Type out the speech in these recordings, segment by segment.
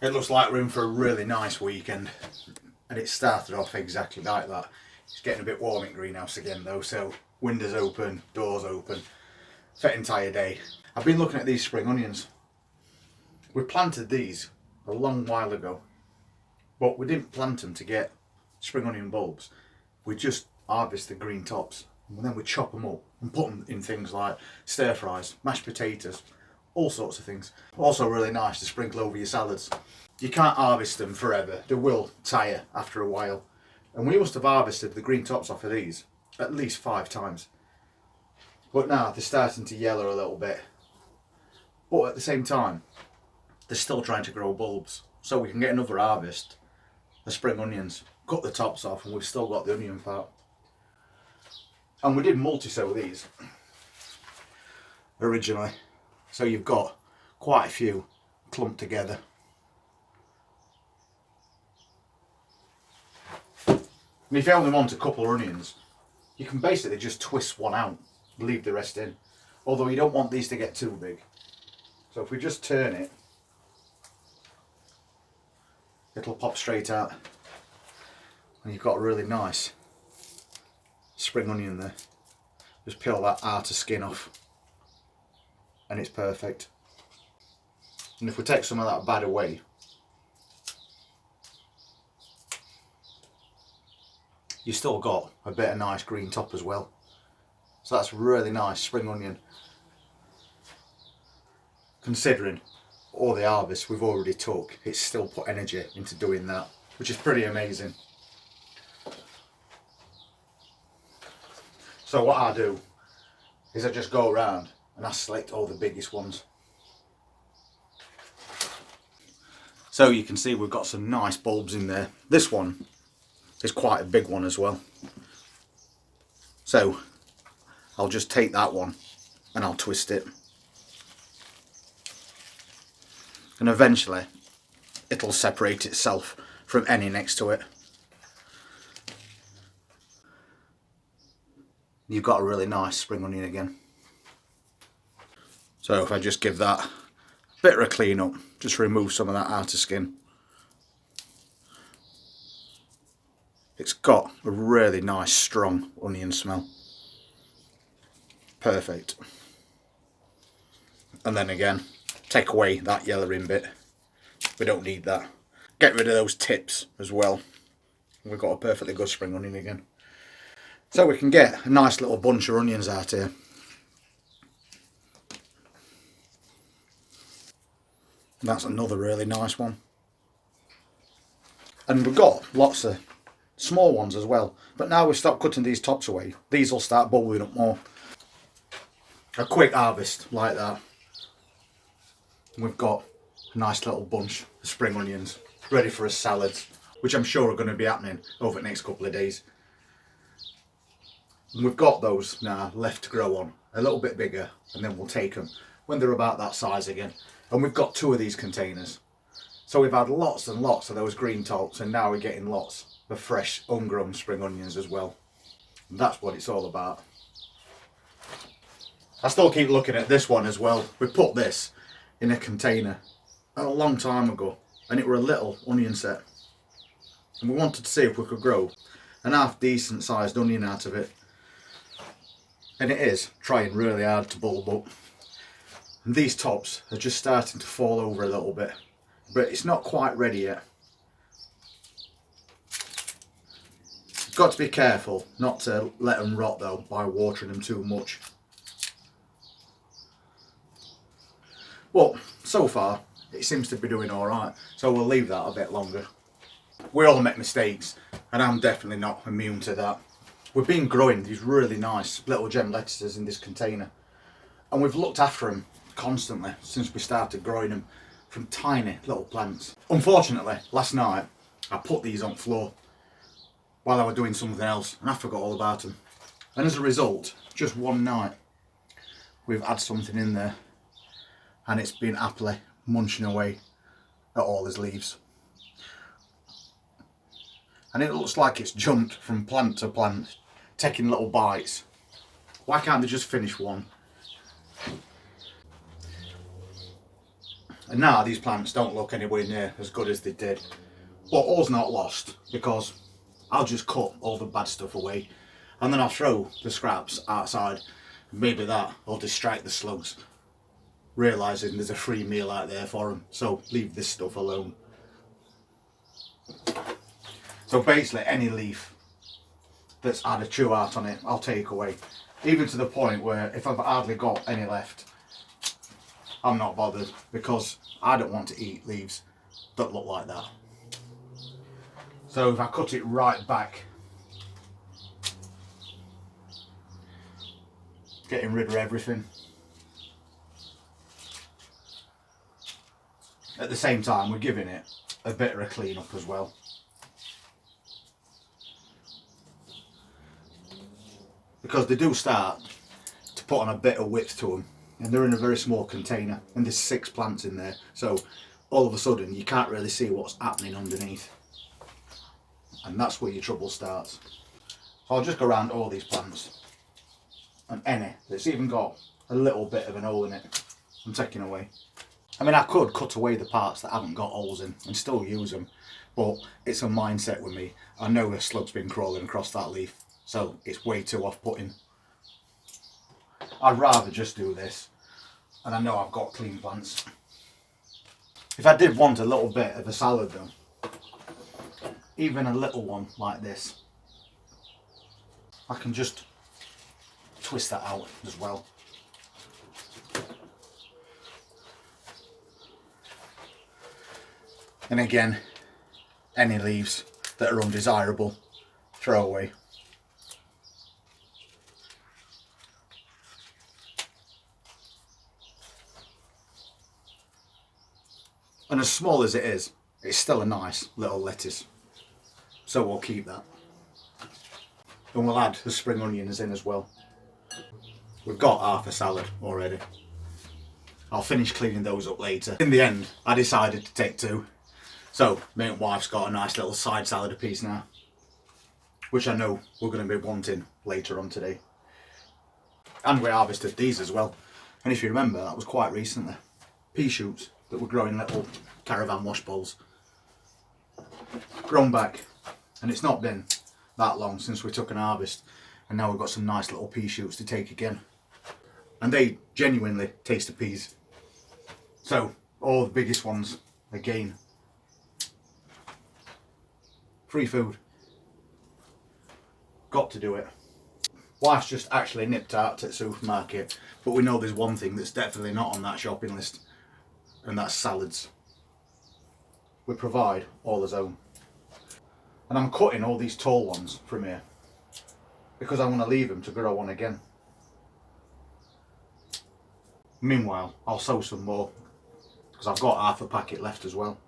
It looks like we're in for a really nice weekend, and it started off exactly like that. It's getting a bit warm in greenhouse again though, so windows open, doors open, for the entire day. I've been looking at these spring onions. We planted these a long while ago, but we didn't plant them to get spring onion bulbs. We just harvest the green tops, and then we chop them up and put them in things like stir fries, mashed potatoes, all sorts of things. Also really nice to sprinkle over your salads. You can't harvest them forever, they will tire after a while. And we must have harvested the green tops off of these at least 5 times. But now they're starting to yellow a little bit. But at the same time, they're still trying to grow bulbs. So we can get another harvest of spring onions, cut the tops off, and we've still got the onion part. And we did multi-sow these originally. So you've got quite a few clumped together. And if you only want a couple of onions, you can basically just twist one out, leave the rest in. Although you don't want these to get too big. So if we just turn it, it'll pop straight out. And you've got a really nice spring onion there. Just peel that outer skin off, and it's perfect. And if we take some of that bad away, you've still got a bit of nice green top as well. So that's really nice spring onion. Considering all the harvest we've already took, it's still put energy into doing that, which is pretty amazing. So what I do is I just go around and I select all the biggest ones. So you can see we've got some nice bulbs in there. This one is quite a big one as well. So I'll just take that one and I'll twist it. And eventually it'll separate itself from any next to it. You've got a really nice spring onion again. So if I just give that a bit of a clean up, just remove some of that outer skin. It's got a really nice strong onion smell. Perfect. And then again, take away that yellowing bit. We don't need that. Get rid of those tips as well. We've got a perfectly good spring onion again. So we can get a nice little bunch of onions out here. That's another really nice one. And we've got lots of small ones as well. But now we've stopped cutting these tops away, these will start bulbing up more. A quick harvest like that. We've got a nice little bunch of spring onions ready for a salad, which I'm sure are going to be happening over the next couple of days. And we've got those now left to grow on a little bit bigger, and then we'll take them when they're about that size again. And we've got 2 of these containers. So we've had lots and lots of those green tops, and now we're getting lots of fresh ungrown spring onions as well. And that's what it's all about. I still keep looking at this one as well. We put this in a container a long time ago, and it were a little onion set. And we wanted to see if we could grow an half decent sized onion out of it. And it is trying really hard to bulb up. And these tops are just starting to fall over a little bit, but it's not quite ready yet. You've got to be careful not to let them rot though by watering them too much. But so far it seems to be doing alright, so we'll leave that a bit longer. We all make mistakes, and I'm definitely not immune to that. We've been growing these really nice little gem lettuces in this container, and we've looked after them constantly since we started growing them from tiny little plants. Unfortunately, last night I put these on the floor while I was doing something else, and I forgot all about them. And as a result, just one night we've had something in there, and it's been happily munching away at all his leaves. And it looks like it's jumped from plant to plant, taking little bites. Why can't they just finish one? And now these plants don't look anywhere near as good as they did. But all's not lost, because I'll just cut all the bad stuff away and then I'll throw the scraps outside. Maybe that will distract the slugs, realising there's a free meal out there for them. So leave this stuff alone. So basically any leaf that's had a chew out on it, I'll take away. Even to the point where if I've hardly got any left, I'm not bothered, because I don't want to eat leaves that look like that. So if I cut it right back, getting rid of everything. At the same time, we're giving it a bit of a clean up as well. Because they do start to put on a bit of width to them, and they're in a very small container, and there's 6 plants in there, so all of a sudden you can't really see what's happening underneath, and that's where your trouble starts. So I'll just go around all these plants, and any that's even got a little bit of an hole in it, I'm taking away. I mean, I could cut away the parts that haven't got holes in and still use them, but it's a mindset with me. I know a slug's been crawling across that leaf, so it's way too off-putting. I'd rather just do this, and I know I've got clean plants. If I did want a little bit of a salad though, even a little one like this, I can just twist that out as well. And again, any leaves that are undesirable, throw away. And as small as it is, it's still a nice little lettuce. So we'll keep that. And we'll add the spring onions in as well. We've got half a salad already. I'll finish cleaning those up later. In the end, I decided to take 2. So, me and wife's got a nice little side salad apiece now, which I know we're going to be wanting later on today. And we harvested these as well. And if you remember, that was quite recently. Pea shoots that were growing little caravan wash bowls. Grown back, and it's not been that long since we took an harvest, and now we've got some nice little pea shoots to take again. And they genuinely taste of peas. So, all the biggest ones, again, free food. Got to do it. Wife's just actually nipped out at the supermarket, but we know there's one thing that's definitely not on that shopping list, and that's salads. We provide all his own. And I'm cutting all these tall ones from here because I want to leave them to grow on again. Meanwhile, I'll sow some more because I've got half a packet left as well.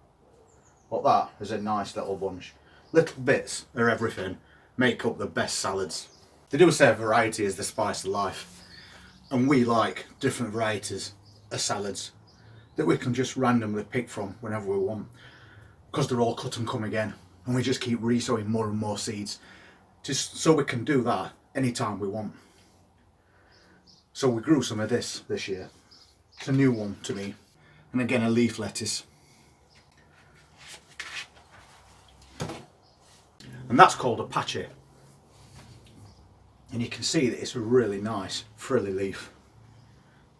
But that is a nice little bunch. Little bits of everything make up the best salads. They do say variety is the spice of life, and we like different varieties of salads that we can just randomly pick from whenever we want, because they're all cut and come again, and we just keep resowing more and more seeds just so we can do that anytime we want. So we grew some of this year. It's a new one to me, and again a leaf lettuce. And that's called a patchy. And you can see that it's a really nice frilly leaf.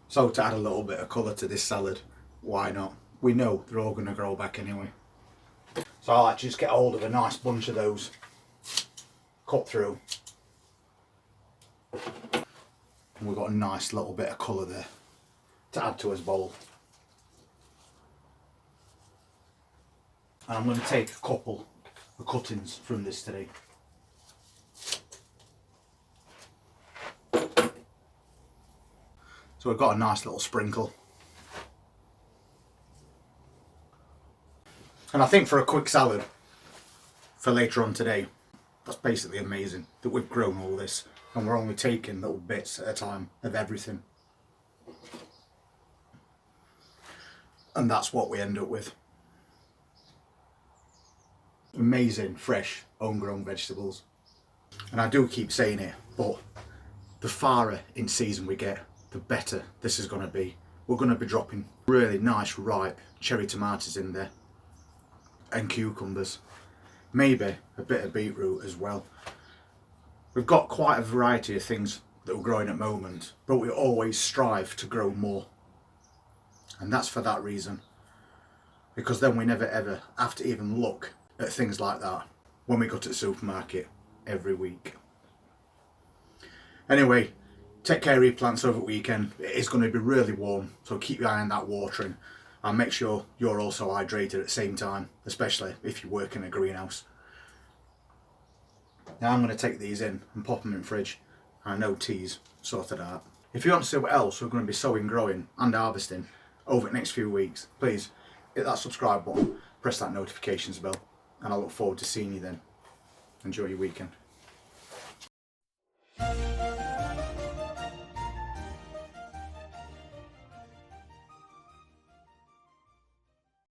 So to add a little bit of colour to this salad, why not? We know they're all going to grow back anyway. So I'll actually just get hold of a nice bunch of those, cut through. And we've got a nice little bit of colour there to add to his bowl. And I'm going to take a couple of cuttings from this today. So we've got a nice little sprinkle. And I think for a quick salad for later on today, that's basically amazing that we've grown all this and we're only taking little bits at a time of everything. And that's what we end up with. Amazing, fresh, homegrown vegetables. And I do keep saying it, but the farther in season we get, the better this is going to be. we're going to be dropping really nice ripe cherry tomatoes in there, and cucumbers, maybe a bit of beetroot as well. We've got quite a variety of things that we're growing at the moment, but we always strive to grow more, and that's for that reason, because then we never ever have to even look at things like that when we go to the supermarket every week. Anyway, take care of your plants over the weekend. It is going to be really warm, so keep your eye on that watering and make sure you're also hydrated at the same time, especially if you work in a greenhouse. Now I'm going to take these in and pop them in the fridge. I know tea's sorted out. If you want to see what else we're going to be sowing, growing and harvesting over the next few weeks, please hit that subscribe button, press that notifications bell, and I look forward to seeing you then. Enjoy your weekend.